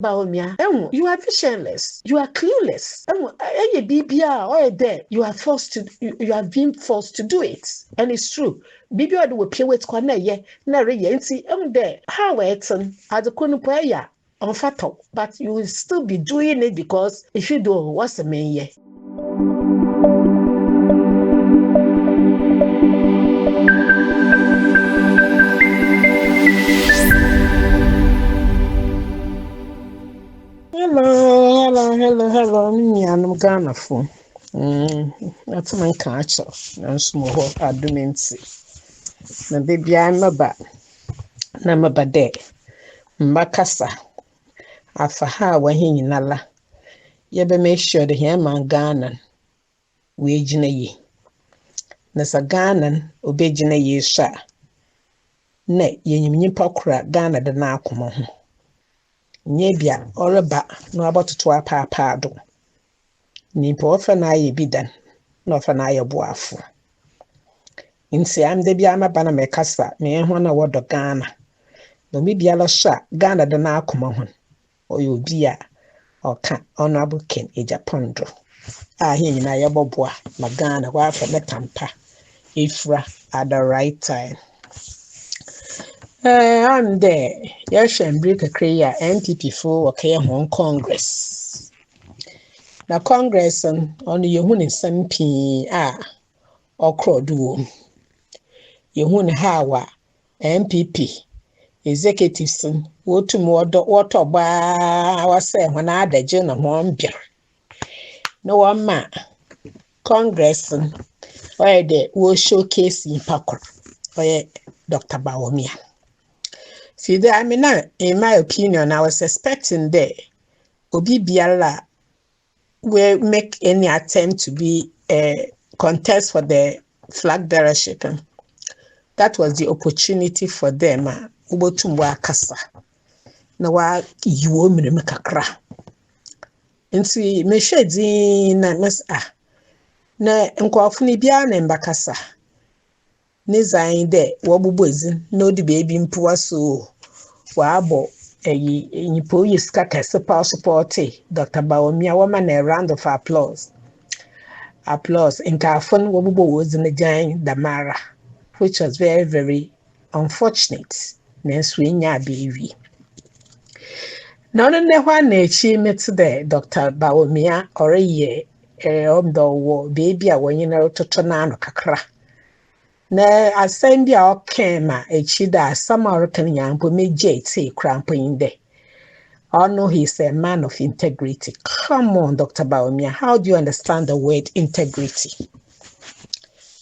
Bawumia, you are visionless. You are clueless. There, you are forced to. You have been forced to do it, and it's true. Bibia will pay with corner ye. Nare ye. See, there. How it's as a kunupoya on fatal, but you will still be doing it because if you do, what's the main ye? Hello. I'm Ghana phone. That's my culture. I'm small adumenti. Na baby I'm about. Na mabade. Mbakasa. Afaha wa hinyi nala. Yebe make sure the man Ghana. We jina ye. Nasa Ghana obe jina ye sha. Ne ye nyimpa kura Ghana de na akoma ho. Nyebia oreba no abototo apa do. Nimpa ofa na aye bidan na ofa na aye boafo. Nti am de bia maba na mekasa me ho na wodo Ghana. No mi bia lo sha Ghana de na akoma ho. Oyo bia oka Honorable Ken Agyapong do. He nyina ye boboa na Ghana wa afa metampa ifra at the right time. I'm there. Yes, and break a career NPP for okay Hong Congress. Na Congress on the Yehun SMP okro duo. Yehun hawa MPP executives wotu modo water ba wase when I had na one beer. No one ma Congress where the will showcase in Pakor or Dr. Bawumia. See there, I mean, in my opinion, I was expecting there Obi Biala will make any attempt to be a contest for the flag bearership. That was the opportunity for them. Ubotumwa kasa. Na wa yiwo mire kakra. Nti me shedi na mes na nkwafo ni bia na mbakasa. Resign there, wabubuezi, no the baby mpuwa so wabo nipo yiska support Dr. Bawumia woman a round of applause. In Kafun wabubo was in the giant Damara, which was very, very unfortunate. Nenswinya baby. None of the one met there, Dr. Bawumia or a year, baby, when you know to Tonano Kakra. Na asendi a okema echida Samaritan yampo meje te crampo inde. Oh no, he's a man of integrity. Come on, Dr. Bawumia, how do you understand the word integrity?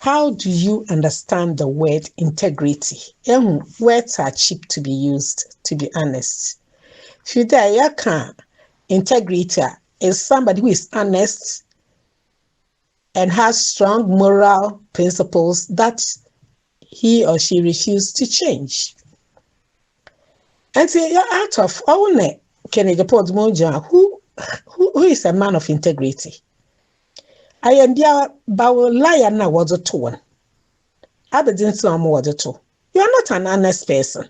How do you understand the word integrity? Words are cheap to be used, to be honest. Fidayaka integrity is somebody who is honest and has strong moral principles that he or she refused to change. And so out of all Ken Agyapong Moja, who is a man of integrity? I am there Bawumia na was a two one. I didn't say I'm was a two. You are not an honest person.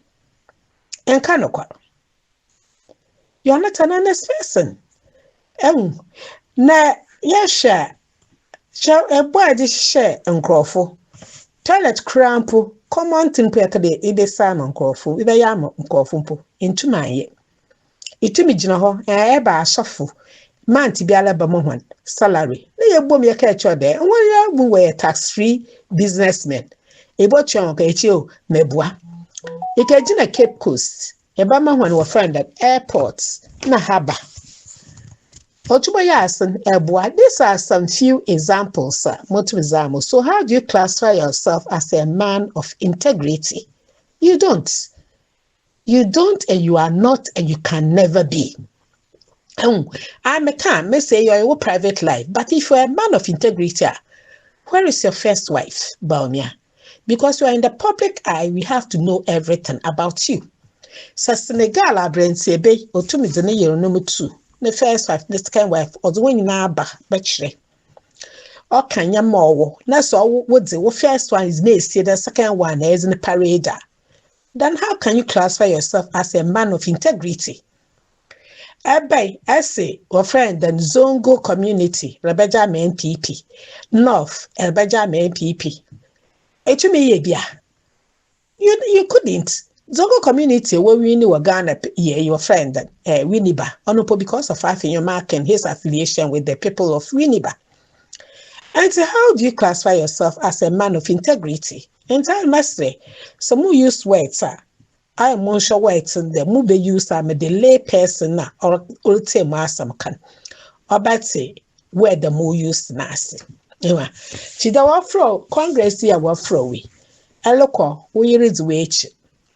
And kanokwa. You are not an honest person. Na yesha. A boy this share and crofo. Toilet crampo, common timpekade, ide salmon crofo, with a yam crofumpo, into my ye. It me jinaho, eba shuffle, man to be a labamohan, salary. Lay a boom your catch there, and one year we a tax free businessman. A botchon, Kacho, mebwa. You can a Cape Coast, a bamahan were friend at airports, na haba. These are some few examples, sir. So how do you classify yourself as a man of integrity? You don't. You don't, and you are not, and you can never be. I may say you're your private life, but if you're a man of integrity, where is your first wife, Bawumia? Because you are in the public eye, we have to know everything about you. So Senegal, Abrensebe, or to me, the number 2. The first wife, the second wife, or the one in Abba, Bachelor. Or can you more? That's all what the first one is made, the second one is in the parade. Then how can you classify yourself as a man of integrity? Abai, I say, our friend, the Zongo community, Rebeja MPP, North, Rebeja MPP. Etumi yebia. You couldn't. Zongo community where we knew Ghana, yeah, your friend, Winiba, Onopo because of having your mark and his affiliation with the people of Winiba. And so how do you classify yourself as a man of integrity? And I must say, some who use words, I am on sure words in the move use I'm a delay person or ultimate master can. Or but say where the more use nasty. Anyway, she don't throw Congress here will throw we. A local, we read wage.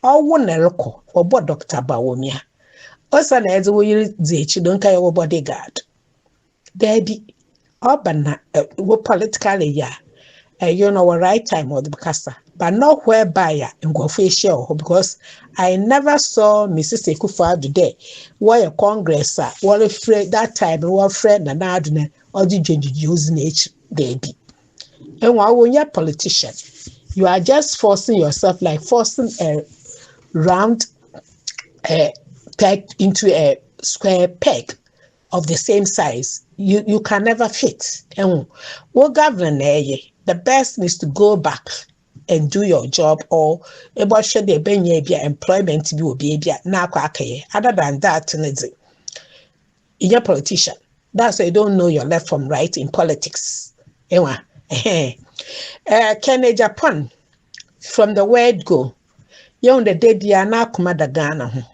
Or one a local, or what Dr. Bawumia. Also, as we read the don't care your bodyguard. There be urban, politically, yeah. You know, right time or the casa, but not whereby in go facial because I never saw Mrs. Ekufa today. Why a congress, what afraid that time, what friend and adne, or did you use nature, baby? And when you're a politician, you are just forcing yourself like forcing a round peg into a square peg of the same size. You can never fit. And what governor, the best is to go back and do your job or about should they be employment to be now. Other than that, you're a politician. That's why you don't know your left from right in politics. Agyapong, from the word go, you're on the day dia na kumada Ghana.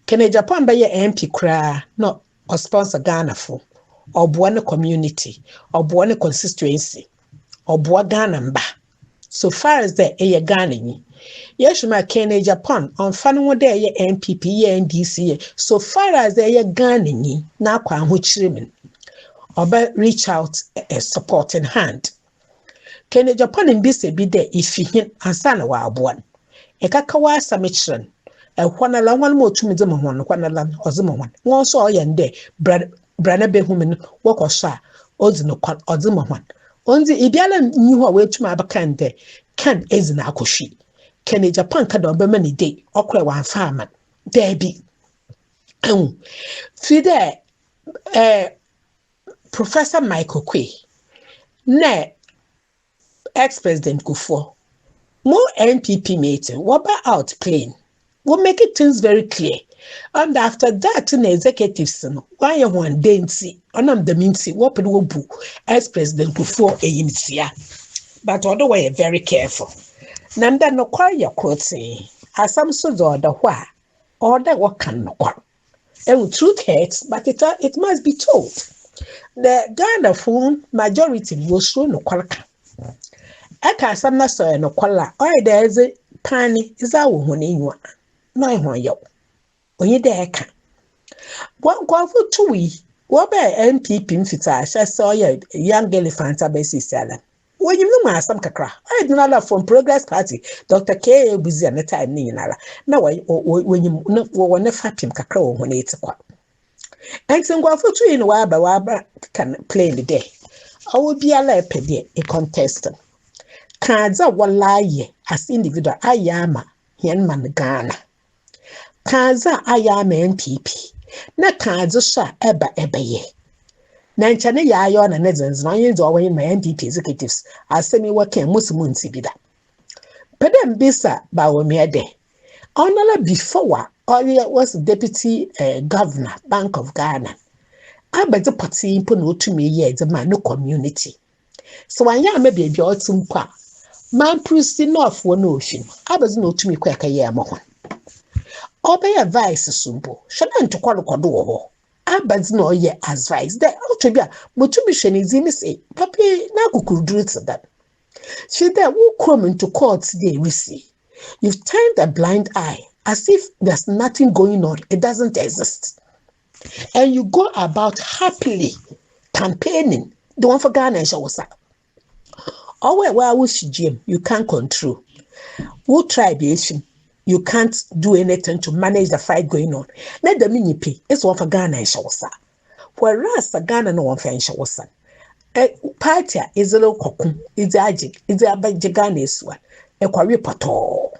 Agyapong be your MP kra no or sponsor Ghana for or one community or one constituency or Ghana mba. So far as the Ghana ni. Yes, my Agyapong on fan one day MPP NDC. So far as the Ghana ni na kwa huchirimin or reach out a supporting hand. Agyapong in this be there if he ansana wa abuan. Ekakawa samichran. Kwana la wan mo tumi zema hwan kwana la ozema hwan. Won so oyende brana be humen wokosha ozino kwan ozema hwan. Onzi ibiala nyi ho we tumi abakande kan ezina akohwi. Agyapong ka do be mani day okra wan farmer. There be. Fi there Professor Michael Kwe ne ex-president Kufuor more NPP meeting what about out playing we'll make it things very clear and after that in executives why you want dainty on the minty what people will ex-president Kufuor but other way very careful nanda no kwa ya quoting as some sort of the why or that what can no kwa and truth hurts but it must be told the Ghana phone majority will show no kwalaka aka some na so no kwala or there is a pani is our one in one no one yo onye there ka one go for 2 weeks what be MPP mfita so ya young elephant basis sala when you know some kakra I do not from Progress Party Dr. K busy at the time ni nala na when you want to fat him kakra when it's kwa and so go for 2 in waba can play the day I will be a lepede a contestant Kaza walaye as individual ayama man Ghana. Kaza ayama MPP. Na kaza sha eba ye. Na nchane ya ayo na netizens na yenzo awa my MPP executives asemi wake musimunti bida. Pede mbisa Bawumia de. Onala before was deputy governor Bank of Ghana. Abedi party impo no tumi ye the man no community. So anya maybe a otum kwa man prisi north one ocean. Abedi no tumi kwa kaye amahwan. Obey advice sumbo. Shana nto kwa lokodo ho. Abedi no ye advice. There otobia mutumi sheni zimi say papi na kukuduru to that. She there who come into court today we see. You've turned a blind eye as if there's nothing going on. It doesn't exist. And you go about happily campaigning. The one for Ghana and Shawasa. Or where Jim, you can't control. Who tribation, you can't do anything to manage the fight going on. Let the mini pay. It's one for Ghana and Shawasa. Whereas the Ghana no one for Shawasa. Party is a little cocoon, is Ajik, is a Ghana's one. A quarry pato.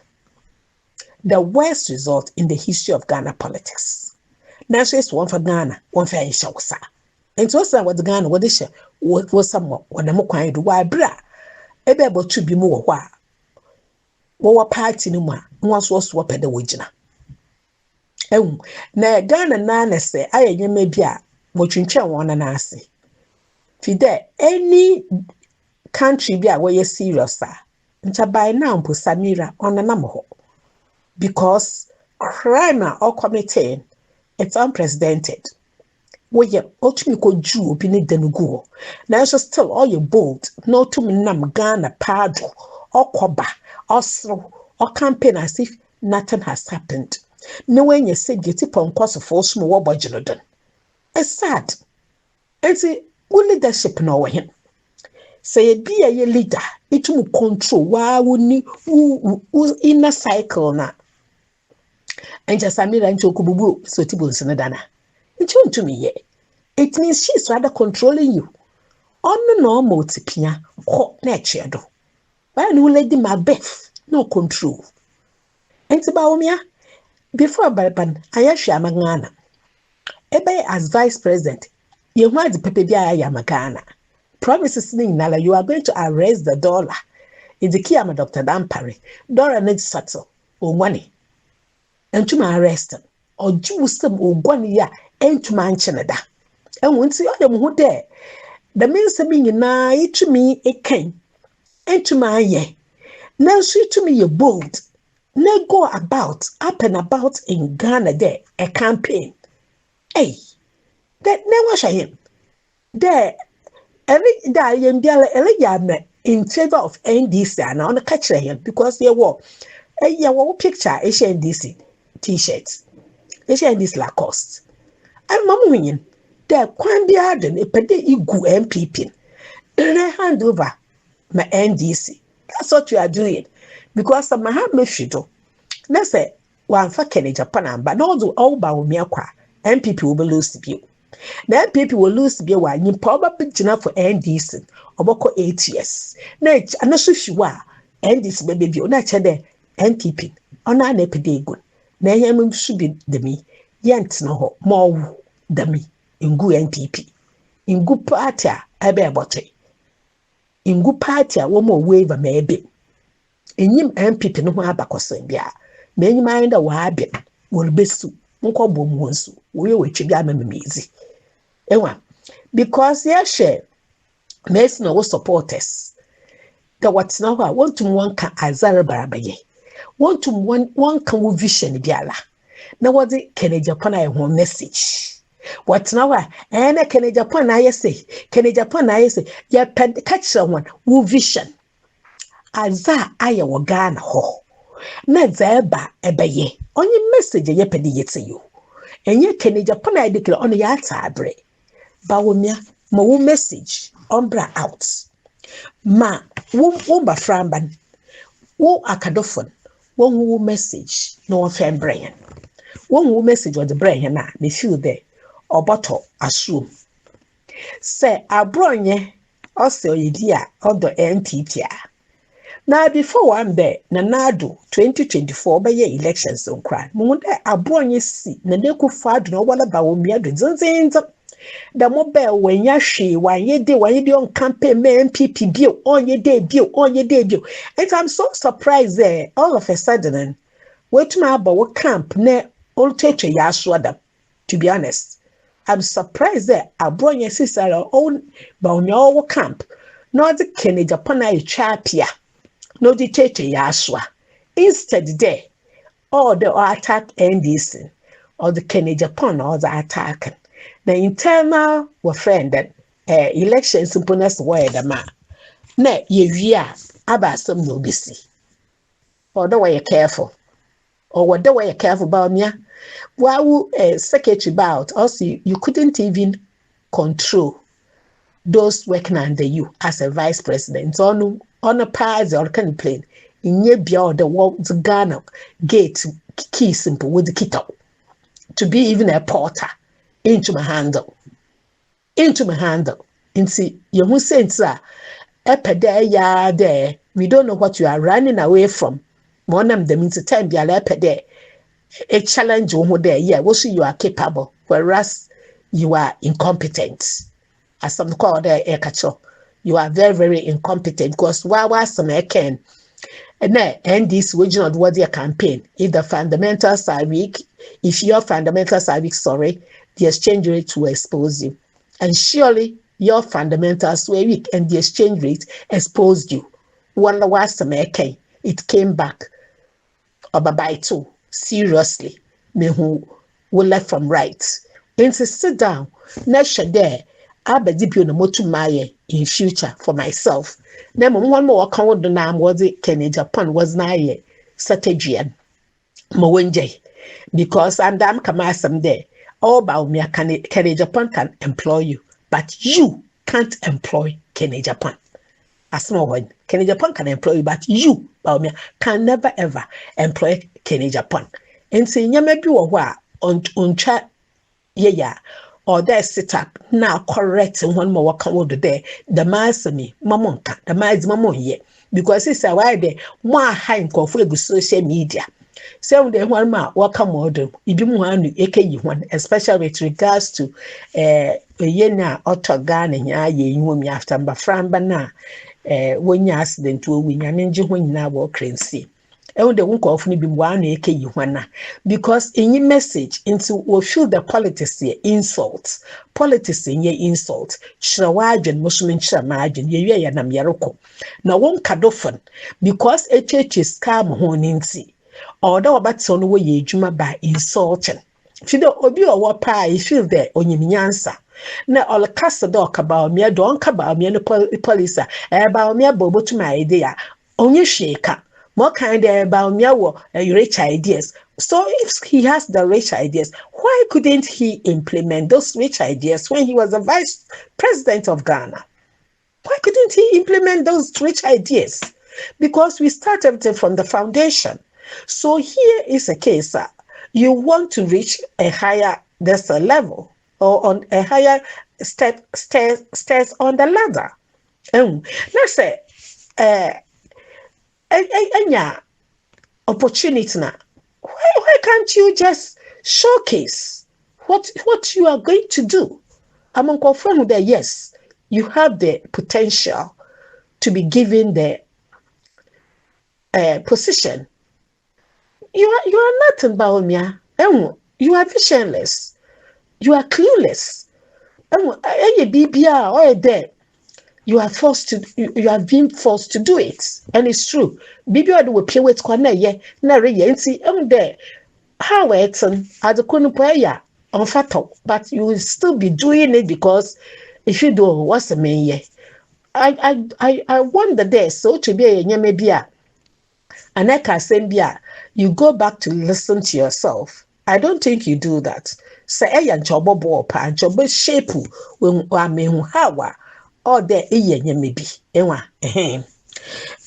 The worst result in the history of Ghana politics. Now she's one for Ghana, one for Shawsa. And so say what Ghana, what is what was somewhat when I'm quite why bra. Ebe able to be more why. What party no more, once was swap at the wagina. Na Ghana Nana say, I may be a what you one and I say. Fide any country be a way serious, ncha by now put Samira on a number because crime or committing it's unprecedented. Where you ultimately Jew opinion then go. Now so still all your bold, no to me nam Ghana Padro or Koba or Sro or campaign as if nothing has happened. No when you say get it on course of force more budget. It's sad. And see, what leadership no him. Say be a leader, it will control why we need inner cycle na. And just Samira and Chokubu, so Tibbles and Dana. It won't to me yet. It means she's rather controlling you. On the normal tipia, hot nature do. Why no lady Macbeth, no control. And to Bawumia, before Barapan, I actually am a Ghana. Ebe as vice president, you want the Pepe I am a Ghana. Promises Nala, you are going to arrest the dollar. In the key, I'm a Dr. Dampari. Dollar needs settle or money. And to my arrest or do some or 1 year and to my Canada. And once you are who there, the means of being na to me a king and to my ye. Now sweet to me you bold. Now go about up and about in Ghana there a campaign. Hey, that never shall him. There every day in favor of NDC and on the catch him because they were a picture NDC t-shirts. NDC Lacoste. And Mamuin, there can be added a pede igu MPP. And I hand over my NDC. That's what you are doing. Because of my hand meshido. Let's say one for Kenny Japan, but not all Bawumia kwa. MPP will lose the view. Now MPP will lose the view while you probably enough for NDC or boko 8 years. Now, I'm not sure you are NDC baby view, not the MPP. On an epidemic good. Now, you should be the me. Yant no more than me in good NPP. In good party, I bear bottle. In good party, one more waiver maybe. In him MPP no more back or sembia. Many mind a wabbit will be so. Unko bom wonsu. We will be amazing. Ewa, because yeah, share. Mes no supporters. The what's now I want to one can azara barabaye. Want to one can vision biala. Now what the Kenny Japan I want message. What now and a Kenny Japan I say. Kenny Japan I say. Ya catch someone who vision. Aza aya wagana ho. Na zeba ebeye. Onye message ye pedi yetse you. Enye Kenny Japan I declare on ya tabre. Bawumia ma wo message ombra out. Ma wo ba framban. Wo akadofon. Wo message no one brain. One message was the brain na me feel there or bottle assume. Say abronye also idea of the NTT. Now before one day, Nanado 2024 by your elections on cry. Munda abronye si na ne ku fad no wala Bawumia do zinzinza. The mobile when yashi when ye day on campaign MPP bill on your debut. And I'm so surprised there all of a sudden. Wait my about camp ne all take yaswada. To be honest, I'm surprised that I brought your sister own Bawumia camp. Not the Kenny Japan chapia. No the take yaswa. Instead there, all the attack NDC or the Kenny Japan or the attack. The internal were friended elections imponest word a man. Ne ye about some no busy. Or the way you're careful. Or what the way you're careful about me. While secretary about also you couldn't even control those working under you as a vice president. On a pass or can plane. In your beyond the world Ghana gate key simple with the kito. To be even a porter. Into my handle. And see, you who say, sir, epede there. We don't know what you are running away from. One of them means a time be a lepede. a challenge who there, yeah, also you are capable, whereas you are incompetent. As some call there, you are very, very incompetent because while some can. And this region of what their campaign, if the fundamentals are weak, if your fundamentals are weak, sorry, the exchange rate will expose you. And surely your fundamentals were weak and the exchange rate exposed you. One was some it came back by two. Seriously. Me who will left from right. And to sit down, next there, I'll be deep in motu maye in future for myself. Then one more account the name was it Agyapong was na ye strategy Mwenje because I'm damn come someday. All Bawumia Agyapong can employ you, but you can't employ Agyapong. A small one. Agyapong can employ you, but you, Bawumia, can never ever employ Agyapong. And say, maybe on chat, yeah, or there sit up now correct one more work on there. The master me, Mamonka, the ma's mamon ye, because it's a why there more high conflict with social media. So the one ma welcome order, you do one AK one, especially with regards to yena autogan and ya ye after Bafran Bana when you accident to win your ninja when you now walk crazy. And the won't often be one AK one because in your message into will feel the politics here insults, politics in your insult, Shrawajan Muslim Shamajin, ye nam yaroko. Now won't kadofan because a church is calm honinsi. Although about son way ye juma by insulting. Fido obi or what pie you feel there on your answer. Now all cast a dog about me, don't about me and the police about me bobo to my idea. On your shaker. More kind about me rich ideas. So if he has the rich ideas, why couldn't he implement those rich ideas when he was the vice president of Ghana? Why couldn't he implement those rich ideas? Because we start everything from the foundation. So here is a case. You want to reach a higher level or on a higher stairs on the ladder. Let's say opportunity now. Why can't you just showcase what you are going to do? I'm confirmed that yes, you have the potential to be given the position. You are nothing, Bawumia. You are visionless. You are clueless. You are you are being forced to do it, and it's true. BBA will pay with Kwana na there. How it's as a kunupaya on fatal, but you will still be doing it because if you do, what's the main I wonder there so to be a nyamebia. And I can say, you go back to listen to yourself. I don't think you do that. Say, and chobo bopa and chobo shape when I mean how or there maybe.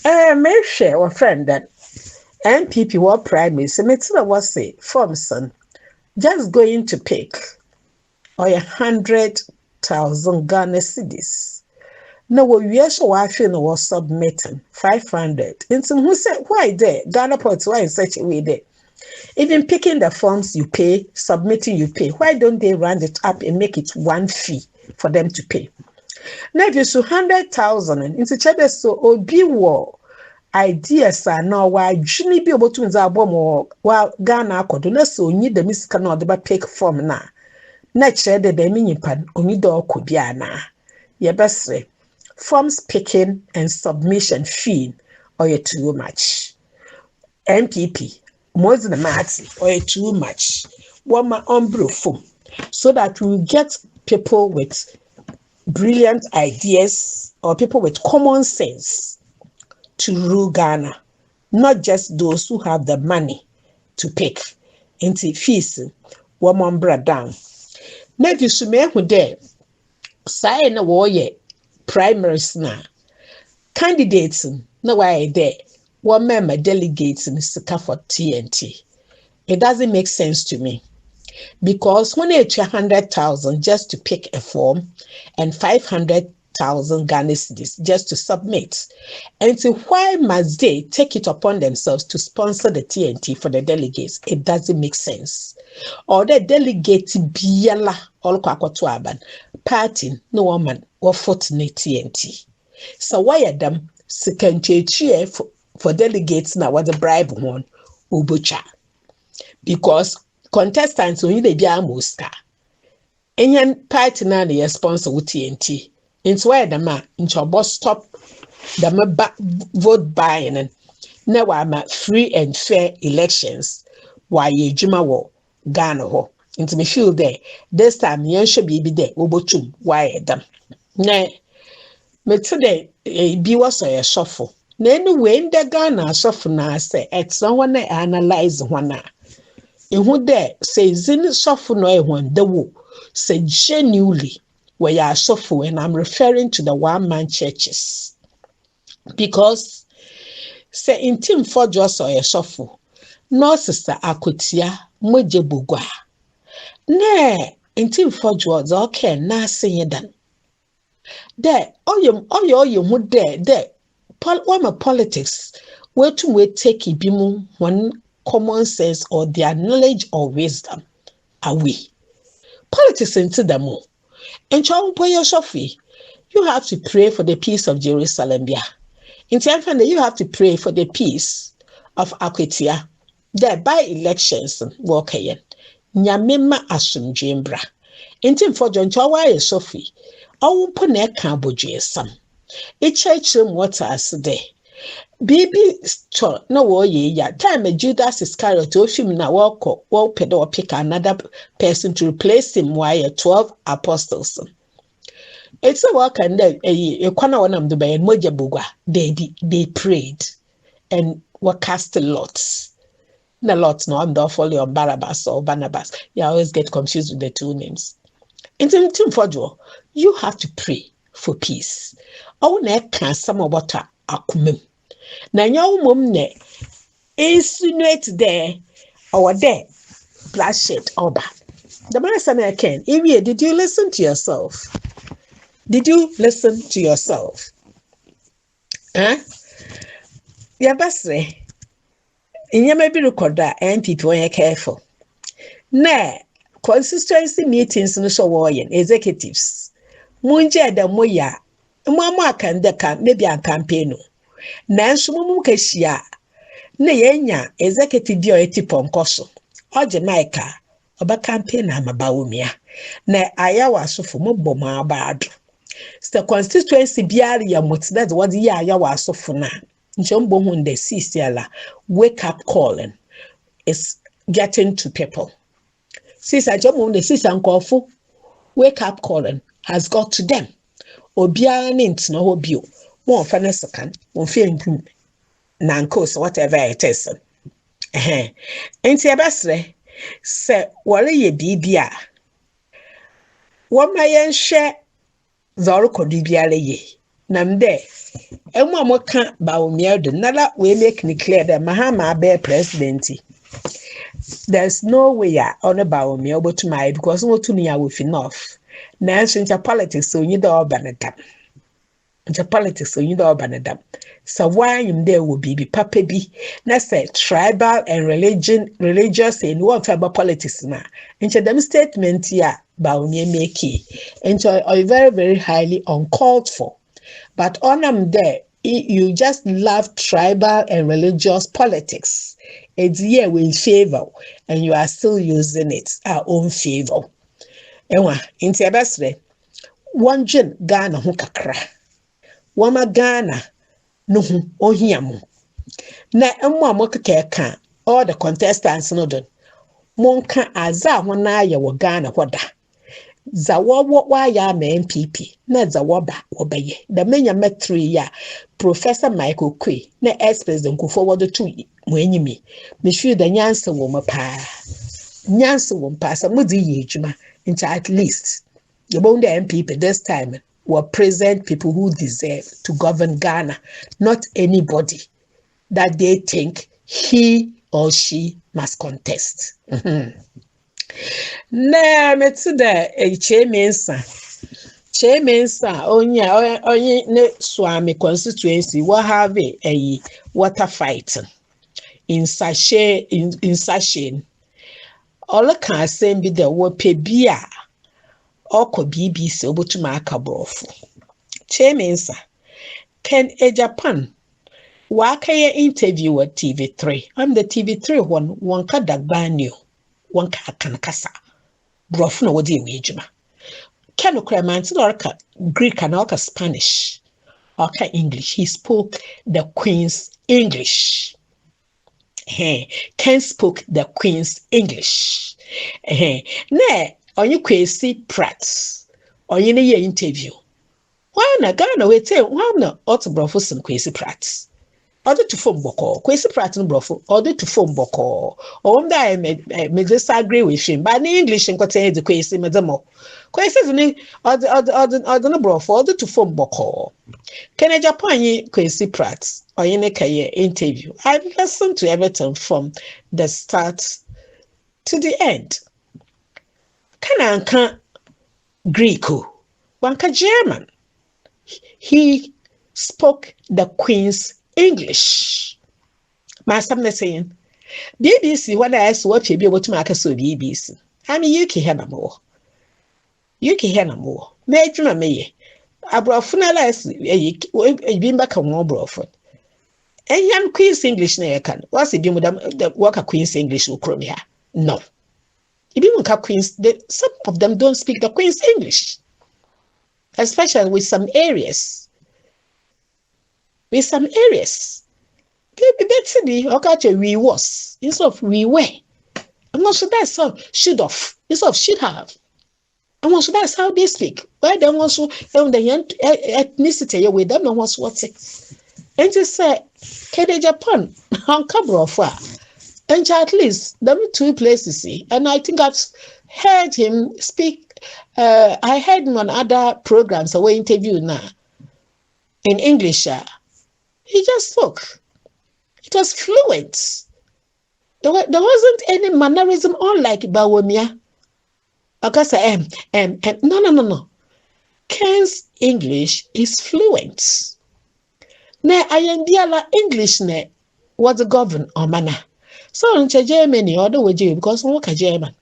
May share a friend that MPP were primary, so Metila was say, Formson, just going to pick or 100,000 Ghana cedis. No, we also was submitting 500. And so who said, why there? Ghana Ports, why in such a way there? Even picking the forms you pay, submitting you pay. Why don't they round it up and make it one fee for them to pay? Now, if you so 100,000, into Chebe so obi war ideas are now why Jimmy be able to more while Ghana could not so need the Miss Canada but pick form now. Nature the mini pan, only door could be na. Your best say. Forms picking and submission fee or you too much. MPP, more than a match or you too much. One my umbrella form so that we get people with brilliant ideas or people with common sense to rule Ghana, not just those who have the money to pick into fees. One umbrella down. Now you should make with there. Sign a warrior. Primaries now. Candidates no why there. One member delegates in Sika for TNT. It doesn't make sense to me. Because when it's 100,000 just to pick a form and 500 100,000 Ghana cedis just to submit. And so why must they take it upon themselves to sponsor the TNT for the delegates? It doesn't make sense. Or the delegate biala all kwakoto aban party no woman or fortunate TNT. So why are them second cheer for delegates now what the bribe one ubucha? Because contestants only they be almost Enyan party na the sponsor with TNT. It's why the man in your stop the vote buying and now I'm free and fair elections. Why ye juma wo Ghana ho. Into me feel there. This time yen should be there. Obochum why them. Ne me today be was a shuffle. Then when the Ghana shuffle na say it's someone analyze one. In who there say zin shuffle no one the wo. Say genuinely where you suffer, and I'm referring to the one-man churches. Because say in team for just or a suffer, no sister akutia moje bugwa. Ne in team for just okay na say dan. There you who there one politics where to we take ibimu one common sense or their knowledge or wisdom away. Politics into the moon. And you have to pray for the peace of Jerusalem. In terms of you have to pray for the peace of Akwetia. There by elections, Wakayan. Nyamima asum jimbra. In terms for John Chawa Sophie. Our pone cambodia some. A church room water as day. Baby no war ya time Judas Iscariot to him na walk pedo pick another person to replace him while 12 apostles. It's a work and a corner one of the bay and moja bugwa. They prayed and were cast lots. The lots no I'm the folly of Barabbas or Barnabas. You always get confused with the two names. In Tim Fodjo, you have to pray for peace. Oh ne can some water akumem. Na your mom ne insinuate there or there bloodshed or bad. The man said again, Evie, did you listen to yourself? Did you listen to yourself? Huh? Yeah, basre. In your maybe record that and people when you're careful. Nah, consistency meetings no so warring executives. Munja da moya. Mama can maybe a campaign. Nanso mumu kashia na yenya executive bi o etipon koso o Jamaica oba campaign na Bawumia na ayawa asofo mobbo ma baado the constituency biari ya mot that what ya ayawa asofo na nchombo hunde sisiala wake up calling is getting to people sisa nchombo hunde sisa nkofo wake up calling has got to them obiara ne ntino ho bio more fairness can one feeling nankos whatever it is. Enti abasre se wale ye bibia wama yen hwe zoro kodubiale ye namde emu amoka Bawumia do nala we make it clear that Mahama be president. There's no way on Bawumia but my because no to me with enough. Now into politics so you do banadam. Into politics so you do banadam. So why am there will be papa be that's a tribal and religious and what about politics now. Into them statement here Bawumia make into are very, very highly uncalled for. But on them there, you just love tribal and religious politics. It's here we favor, and you are still using it our own favor. Ewa, inti abasre, wanjin Ghana hu kakra. Wama Ghana nuhu ohiamu. Na emu amokeke kan all the contestants no don. Monka aza wana ya wa Ghana wada. Zawa ya me MPP na zawa ba obaye the menya metri ya Professor Michael Kwe na ex-president ko forward to mwenyimi me feel the nyansa wo mpa nyansa wo mpa sa mudi yejuma into at least the bond MPP this time were present people who deserve to govern Ghana, not anybody that they think he or she must contest. Na me to the HMS Chairman sa onye ne Swami constituency what have a water fight in sachet all can send be the wope bia oko BBC obotuma aka brofo. Chairman sa Ken Agyapong wakaye interview at TV3. I'm the TV3 one ka dagbanyo one ka kankasa brofo na wodi ejuma. Ken Okremanti orka Greek and orka Spanish orka English. He spoke the Queen's English. Ken spoke the Queen's English. Ne onye Kwesi Pratt onye ne ye interview. Why na Ghana we tell why na otbrofo some Kwesi Pratt. Other to phone boko, Kwesi Pratt no brofo, other to phone boko. Or I may disagree with him, but in English and quite the Kwesi madamo. Kwesi ni other no brofo, other to phone boko. Can Agyapong Kwesi Pratt or in a career interview? I listened to Everton from the start to the end. Can Greek, one German. He spoke the Queen's English. My son is saying, BBC, when I asked what you be able to make us so BBC. I mean, you can hear no more. You can hear no more. Major me. I brought funerals, a beam back on more broford. And young Queen's English near can. What's it doing with the work of Queen's English will come here? No. Even Queen's, some of them don't speak the Queen's English, especially with some areas. With some areas. Basically, okay, we was instead of we were. I'm not sure that's how should have instead of should have. I'm not sure that's how they speak. Why they want to the ethnicity with them no one's what's it. And just say, Agyapong, on Cabrofa. And at least there were two places, see. And I think I've heard him speak. I heard him on other programs away interview now in English. He just spoke. It was fluent. There wasn't any mannerism unlike Bawumia. Because no. Ken's English is fluent. Ne ayendiala English ne was a govern or manner. So in Germany or the way because we work a German.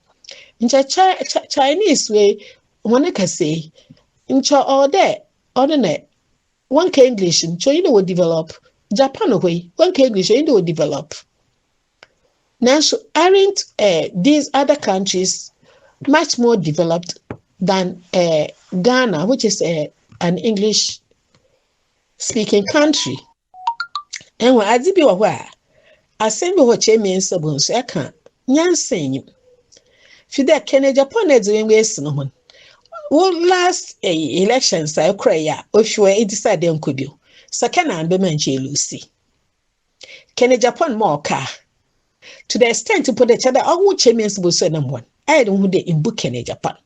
In Chinese way, one can say in all there or the net. One can English and China will develop. Japan away, one can English and will develop. Now, so aren't these other countries much more developed than Ghana, which is an English-speaking country? And when I did be aware, I send me what Chairman Sabun, so I can't. Yan saying you. Fida Agyapong is doing waste no one. Well, last elections I cry if you were decided on could you. Sakana and Bemanche Lucy. Agyapong more car. To the extent to put each other, I would Chairman's Busso number one. I don't want in book Agyapong.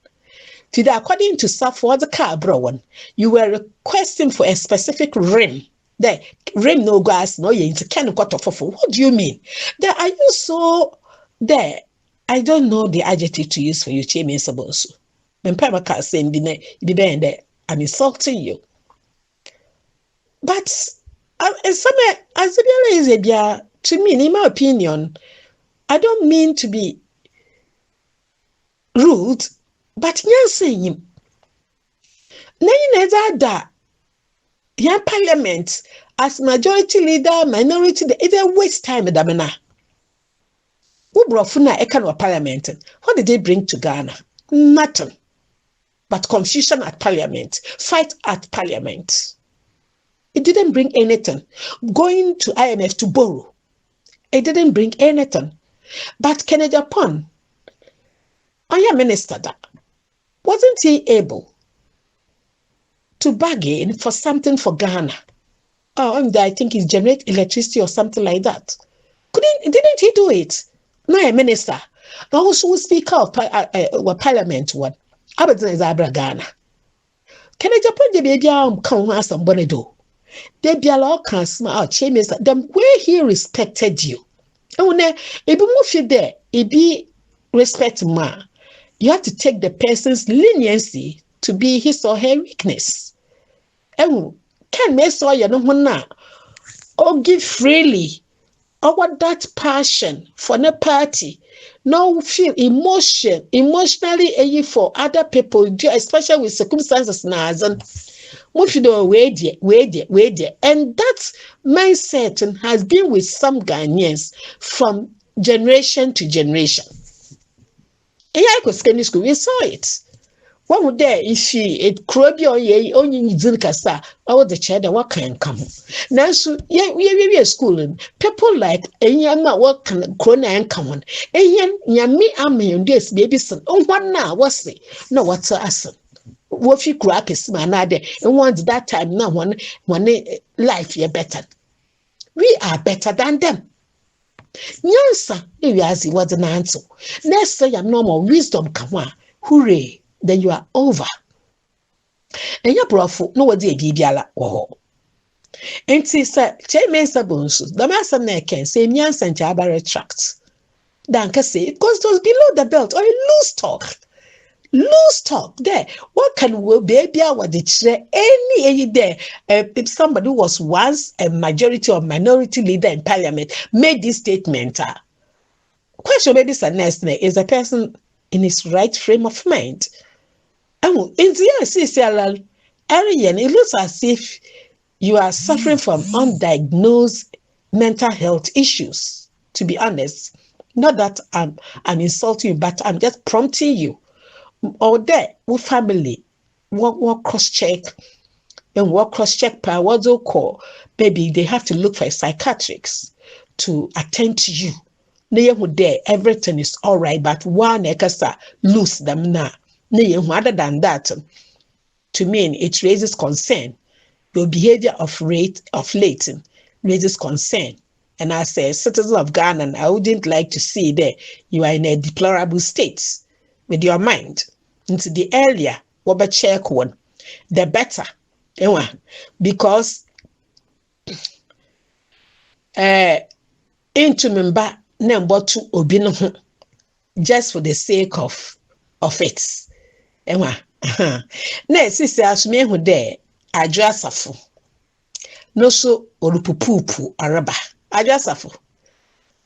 To the according to South for the car, bro one, you were requesting for a specific rim. The rim no gas, no you into can cut off. What do you mean? There are you so there? I don't know the adjective to use for you, Chairman Sabosu. When Pamaka saying the I'm insulting you. But as to me, in my opinion, I don't mean to be rude, but you're saying him. That your parliament as majority leader, minority, it's a waste time, Damina. Who brought Funa Ekan parliament? What did they bring to Ghana? Nothing. But confusion at parliament, fight at parliament. It didn't bring anything. Going to IMF to borrow, it didn't bring anything. But Agyapong, your minister, wasn't he able to bargain for something for Ghana? Oh, and I think it's generate electricity or something like that. Didn't he do it? No, a minister. Also speaker of parliament one. Abadan is Abra Ghana. Agyapong the baby come on somebody do. They be a lot can smile Chairman them where he respected you. Oh ne, if you move you there, it be respect ma. You have to take the person's leniency to be his or her weakness. And can me so you know or give freely or that passion for the party. No feel emotionally for other people, especially with circumstances now. Wait there. And that mindset has been with some Ghanaians from generation to generation. And I was secondary school, we saw it. One would there if she it crowd your ye only Zilkasa, or the chair that what can come. Now, so yeah, we are schooling people like a young what can crona and come on. A young me, I'm in this baby son. Oh, what now? What's it? No, what's us? What you crack is man, and once that time now, one life you're better. We are better than them. Nyansa, if you ask what's an answer. Let's say I'm normal wisdom, come on, hooray. Then you are over. And your profo, no what they bibiala or and see, sir, Chairman Sabonsu, the master neck can say Nyans and Jabba retract. Danka say it goes below the belt or a loose talk. Loose talk there. What can we baby what did say any there? If somebody who was once a majority or minority leader in parliament made this statement, question maybe is a person in his right frame of mind. And in the area, it looks as if you are suffering from undiagnosed mental health issues. To be honest, not that I'm insulting you, but I'm just prompting you. Or there, with family, what cross check and what cross check per what they call, maybe they have to look for psychiatrists to attend to you. There, everything is all right, but one ekasa lose them now. Other than that, to me, it raises concern. Your behavior of late raises concern. And as a citizen of Ghana, I wouldn't like to see that you are in a deplorable state with your mind. Into the earlier, what check one, the better. Because into member number 2 obino just for the sake of it. Na sisi asumi hu de adwasafo no so orupupupu araba adwasafo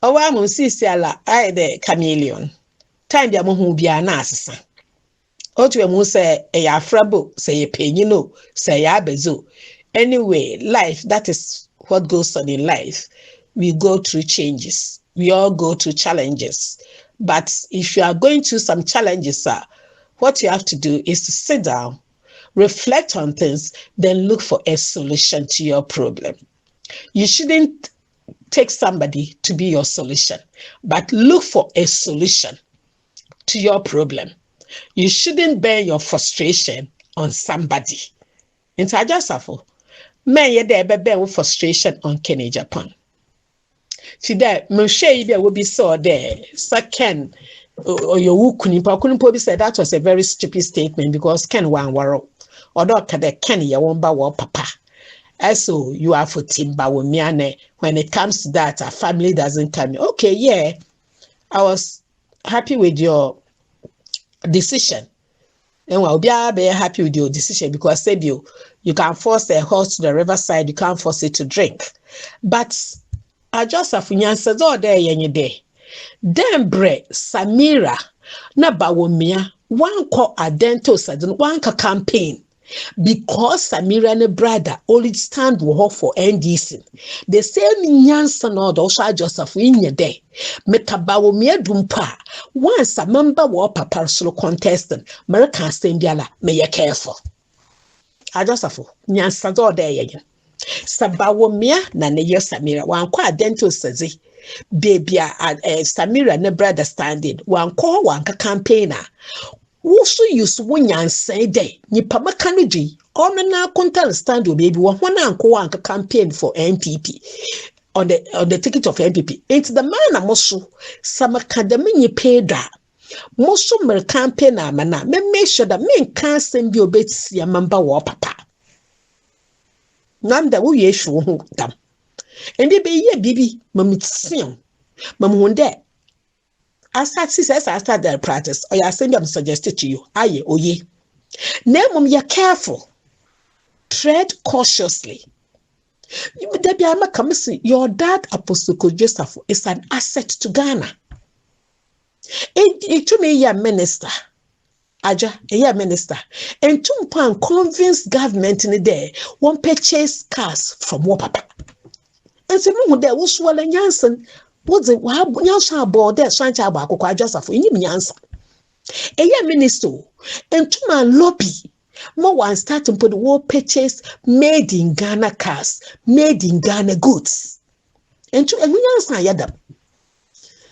owa hu sisi ala ai de chameleon time bia mo hu bia na asesa otu emu se ya afrabo se ye penyino se ya abezo. Anyway, life, that is what goes on in life. We go through changes, we all go through challenges, but if you are going through some challenges, what you have to do is to sit down, reflect on things, then look for a solution to your problem. You shouldn't take somebody to be your solution, but look for a solution to your problem. You shouldn't bear your frustration on somebody. In Agyapong, men ye there bear frustration on Agyapong. Today, Moshe will be so there. Second, or your Kunimpo said that was a very stupid statement because Ken wan waro. Although Ken ya womba wa papa. Also, you are for Team Bawumia. When it comes to that, a family doesn't come. Okay, yeah. I was happy with your decision. And I'll be happy with your decision because said you can force a horse to the riverside, you can't force it to drink. But I just have said all there yenye day. Dembre Samira na Bawumia one call adento sadin one campaign because Samira ne brother only stand for NDC. The same nyansa no also Joseph in your day. Meka Bawumia dumpa once a member war papa solo contestant American Stendiala may you careful. I just have nyansa all there again. Sabawumia na ne Samira one call adento sazi. Baby, Samira ne brother standing one call one campaigner. Also use one and say day, ni pamakaniji, on na content stand baby one one campaign for NPP on the ticket of NPP. It's the man amosu some academy paid that. Most of campaign mana make sure that men can't send you bit see a member war papa. None that we issue them. And they be ye bibi mamit mam there. I start the practice or I send them suggested to you. Aye, oh ye. Nemum, you're careful. Tread cautiously. Your dad, Apostle Joseph, is an asset to Ghana. It to me, a minister. Aja, a minister. And to convince government in the day, one purchase cars from Wapapa. And so, there was swallowing Yanson. What's it? Yansa board there, Sancha Bako, Joseph, in Yansa. A minister. And to my lobby. More one starting put the war purchase made in Ghana cars, made in Ghana goods. And to every answer, yadam.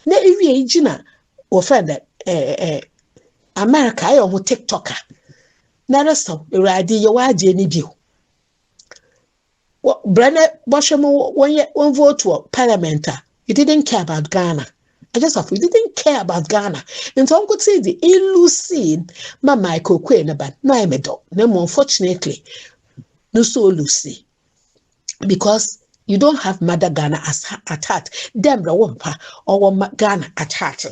Na every Gina or friend America, I will TikToker. Nara so, Radi, your waji any view. What Brenner Boshamo one vote to parliament. You didn't care about Ghana. I just thought we didn't care about Ghana. And so I could say the illusion, my Michael Queen about no medo. No, unfortunately, no so Lucy. Because you don't have Mother Ghana at heart. Dembra Wampa or Ghana at heart.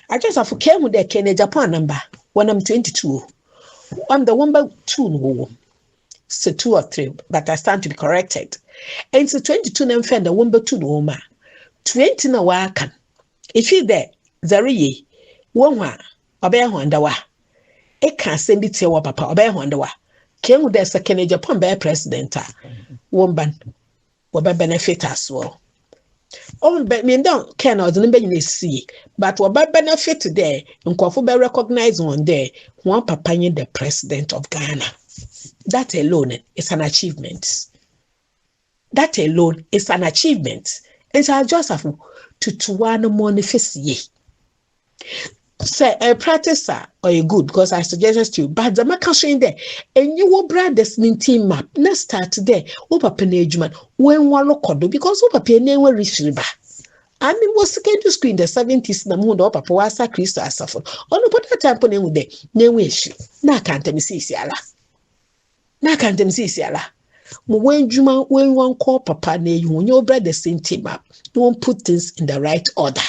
I just have came with the Agyapong number when I'm 22. I'm the number 2 no. So 2 or 3, but I stand to be corrected. And so 22 and friend the number 2 no ma. 20 na wakan. If you there, Zari, one obey Hondawa. It can't send it to your papa, obey Hondawa. Came with the second Agyapong bear president, woman, what benefit as well. Oh, but me don't care no the see, but what benefit today, and Kwafu be recognized one day, one papa the president of Ghana. That alone is an achievement. That alone is an achievement. And so I just have to one manifest ye. Say a practicer or a good because I suggest to you, but the matter in there, and you will brand this team map. Let's start today. Opa penejman when one look because opa penny will receive. I mean, was secondary school in the 70s. Na mundo opa powasa Christo asafo. Ono put that time pone ude ne wish. Na kante misisi ala. Na kante misisi ala. When Juma when one call papa ne you when you brand the same team map. Don't put things in the right order.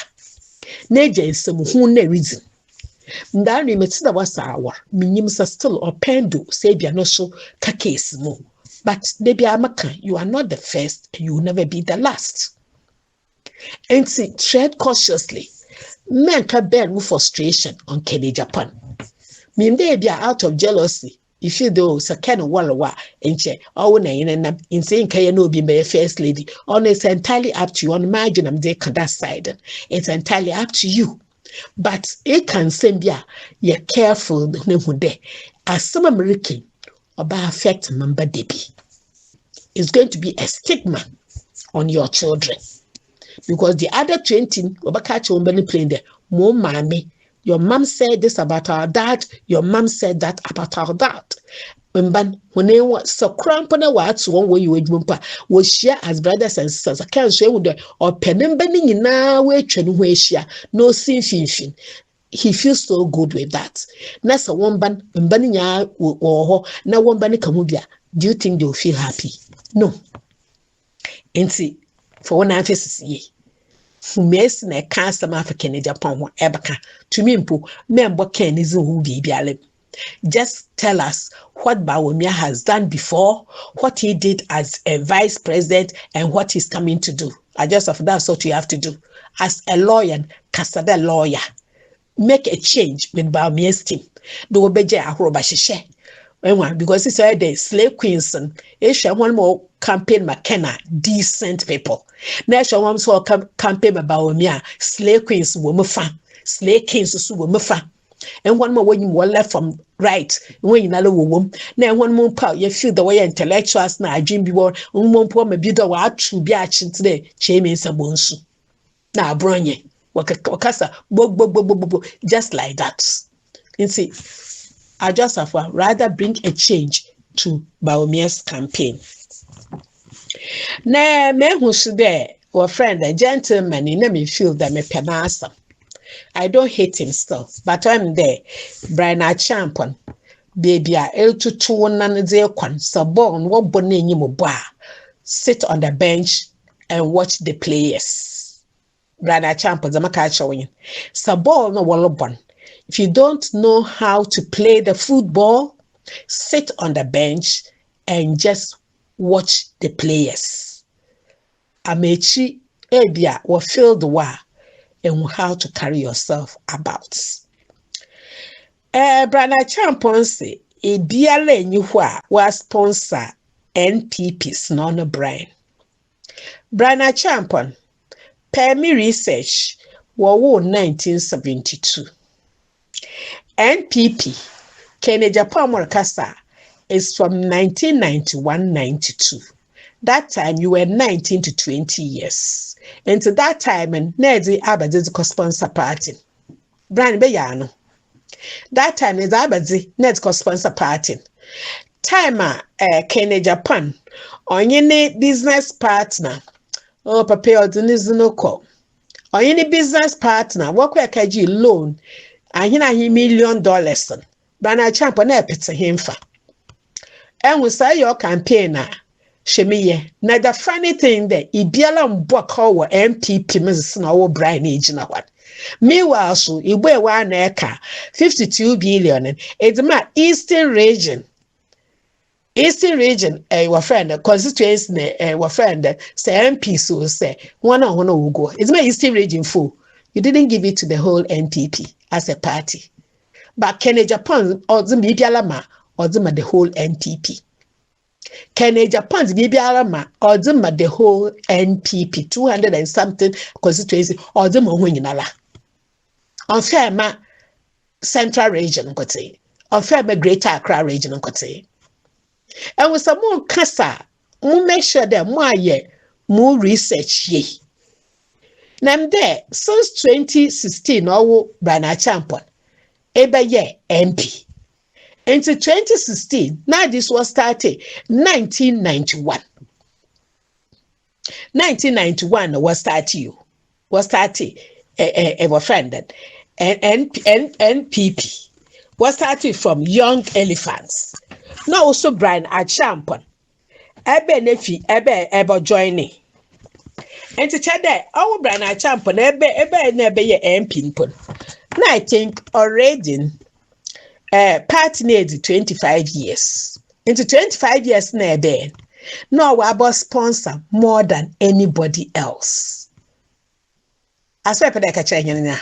Neja some who ne reason. Ndani metida wasawa. Minimsa still or pendo say be no so case mo. But baby amaka, you are not the first and you will never be the last. And see, tread cautiously. Men can bear with frustration on Agyapong. Mean they be out of jealousy. If you do so kind of walla and che oh na in saying can no be my first lady. On it's entirely up to you. On imagine I'm there that side. It's entirely up to you. But it can send you're careful as some American about affect member Debbie. It's going to be a stigma on your children. Because the other 20 catch on playing there, more mommy. Your mom said this about our dad. Your mom said that about our dad. When they were so cramped words, one way you would share as brothers and sisters. I can't say with the or penning bending in our way, no sin fin. He feels so good with that. Nasa one ban and banning or now one banning camubia. Do you think they'll feel happy? No. And see, for one emphasis, ye. Fumes na cancer African Agyapong ebaka to me mpo member ken is who be biale. Just tell us what Bawumia has done before, what he did as a vice president, and what he's coming to do. I just of that's what you have to do as a lawyer, Kasada lawyer. Make a change with Bawumia's team. Do obeje ahoroba shishe. Because it's the slave queens and one more campaign McKenna, decent people. Next one so campaign Bawumia, slave queens women fan, slave kings women fan. And one more when you were left from right, when you know woman. Now one more power, you feel the way intellectuals now dream before one poor me build a what to be action today, Jamie Sabonsu. Now Bronye, Wakasa, just like that. You see. I just have rather bring a change to Bawumia's campaign. Na me who's there, or friend, a gentleman, in me feel that me penasa. I don't hate him still, but I'm there. Brian Agyapong, baby, L22 none zero kwan, sabon, what bonnet you bar. Sit on the bench and watch the players. Brian Agyapong, the Makacha win. Sabon no wallobon. If you don't know how to play the football, sit on the bench and just watch the players. Amechi ebia will feel the wa and how to carry yourself about. Brana Champon say ebiale enyi ho a wa sponsor NPPs no Brian. Brana Champon Permi research wo 1972. NPP Agyapong Morkasa is from 1991-92. That time you were 19 to 20 years. And to that time, and Nedi Abadi co-sponsor party. Brian Beyano. That time is Abadi Ned co-sponsor party. Time Agyapong on any business partner. Oh, papa Odinizunoko. Or any business partner, work where kaji loan, and he $1 million. Brana Champon epit him for. And we say your campaigner. Shemiye. Now the funny thing that Ibiala Mbwaka wa MPP Mrs. Snow Brian age na one. Meanwhile, so Ibe 1 acre, 52 billion. It's my Eastern region. Eastern region, our friend, constituency, our friend, say MP, so say, one will go. It's my Eastern region full. You didn't give it to the whole NPP as a party. But Agyapong, or the Bibialama, or the whole NPP. Agyapong, Bibialama, or the whole NPP, 200 and something constituency, or the Mohuinala. Unfair ma Central region, unfair ma Greater Accra region, and with some more casa, we make sure that more research ye. Nam there since 2016, our Brana Champon, ebe ye MP. Into 2016, now this was started 1991. 1991 was started. Was started a friend and NPP was started from young elephants. Now also Brian Agyapong. Ebe nefi ebe joining. And to tell that our Brian Agyapong ebe ye MP. Now I think already party needs 25 years. Into 25 years na ebe. No about sponsor more than anybody else. As well peda ka chenye na.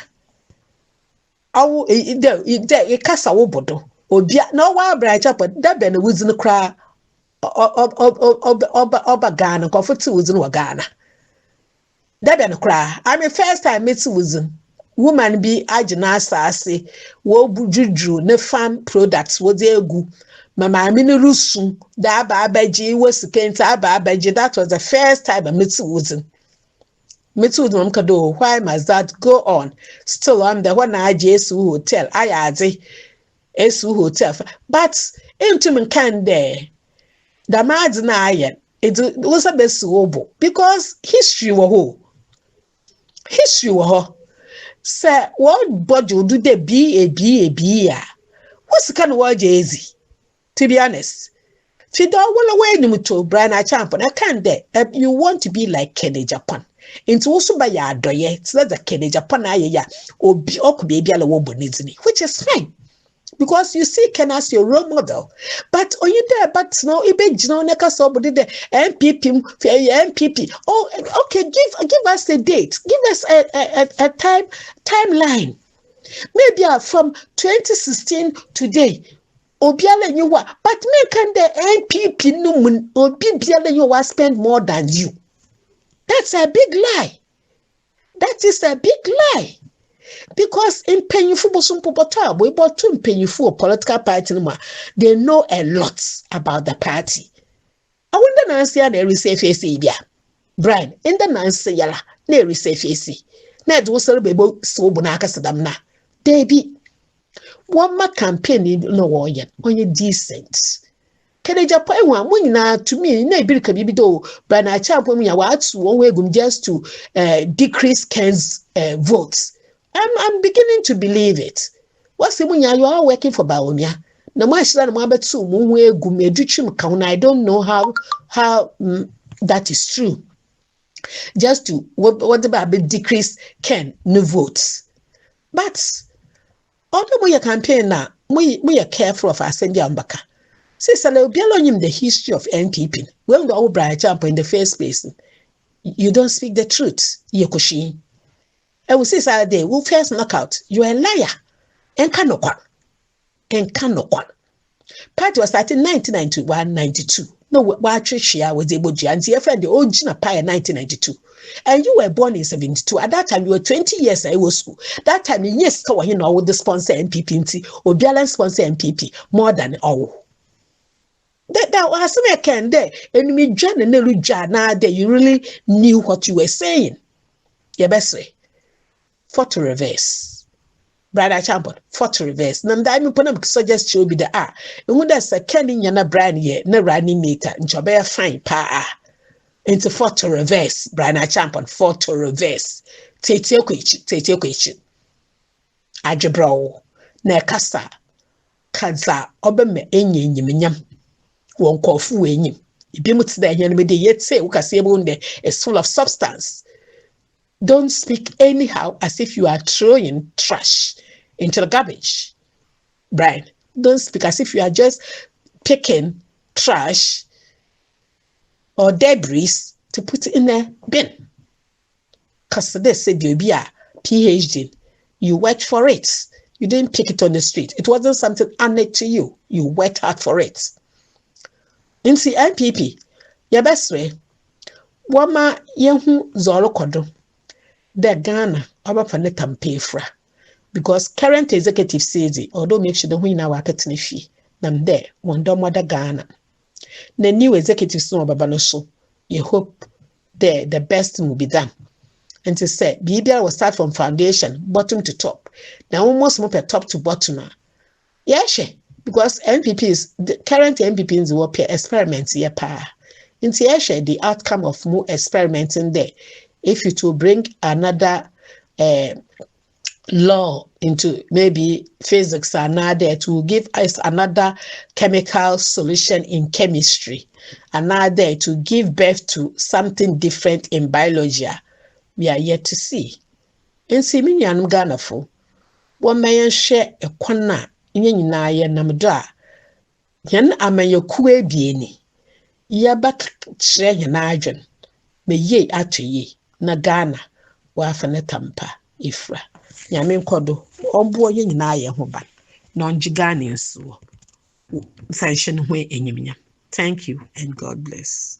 Awu ide kasa wo bodo. Obia no wa Brian Agyapong da be na wuzin kra oba Ghana ko futi wuzin wa Ghana. Da be na kra. I mean first time meet wuzin. Woman be agina asase wo bujudru ne farm products wo de egu mama amini rusu da ba abaji wo sikenta aba abaji. That was the first time I met wuzin. Mkado, why must that go on? Still on the one I Jesu hotel. I add Esu hotel. But into Mkan there, the mads na it was a best obo because history wo history wo say what body do they be what's the kind of word easy to be honest. If you don't want to wear to Brian Agyapong, I can't there. You want to be like Agyapong. Into also by ya doye, so that the Agyapong ya obi baby ala wobo nizini, which is fine. Because you see Ken as your role model. But are you there? But no, ibe jino neka somebody the MPP. Oh, okay, give us a date. Give us a timeline. Maybe from 2016 today. Obiala you wa, but me can the NPP no mun obiala you wa spend more than you. That's a big lie. That is a big lie. Because in painful bosumpopotab, we bought two painful political party, they know a lot about the party. I wonder Nancy they receive face Brian, in the Nancy yala, they receive face. Ned was a baby so bonaka sadamna. They be one more campaign no warrior, when you decent. Agyapong one when to me, no be do, but I chap when we are one way just to decrease Ken's votes. I'm beginning to believe it. What's the when you are working for Bawumia? No more than one but so way gumeduchim count. I don't know how that is true. Just to what about decrease Ken no votes. But Although we campaign now, we are careful of ascending Ambaka. Since I will be allowing the history of NPP. When the old Agyapong in the first place, you don't speak the truth. Yokoshi. I will say Saturday, we'll first knock out. You are a liar. And cannot one. And cannot one. Party was started in 1991, 92. No, Watricia was able to and your friend the original pie in 1992. And you were born in 72. At that time, you were 20 years I was school. That time, yes, you know, with the sponsor MPP or balance sponsor MPP more than all. That was some can there. And me John and Nelu Jana there, you really knew what you were saying. Your best way. For to reverse. Brother Agyapong, for to reverse. Nam da mi pona suggest you be the and that's a kenning yana brand ye, no running meter, and Jobea fine pa into for to reverse. Brother Agyapong, for to reverse. Take your question. Agyapong, ne kasa, kaza, obeme enye nyam. Won kofu enyim. Ibimut da yan me de yet say ukase is full of substance. Don't speak anyhow as if you are throwing trash into the garbage. Brian, don't speak as if you are just picking trash or debris to put in a bin. Because they said you'll be a PhD. You worked for it. You didn't pick it on the street. It wasn't something honored to you. You worked hard for it. In the NPP, your best way, Wama Yahu Zoro Kodo. The Ghana, our Panetam Payfra. Because current executive says it, although make sure the winner work at Nifi, nam there, one mother Ghana. The new executive son of Babanoso, you hope there the best will be done. And to say, BBR will start from foundation, bottom to top. Now almost move a top to bottom. Yes, because MPPs, the current MPPs will appear experiments here, pa. In the outcome of more experimenting there. If it will bring another law into maybe physics, another, it will give us another chemical solution in chemistry, another to give birth to something different in biology. We are yet to see. In Siminian Ghana for one may share a corner in Yenaya Namda. Yan amayo kwe bieni. Yabak share yan agent. Me ye atu ye. Na Ghana wafane tampa ifra nyame nkodo ombo ye nyina ye ho ban na onji Ghana nso sanction ho enyimnya. Thank you and God bless.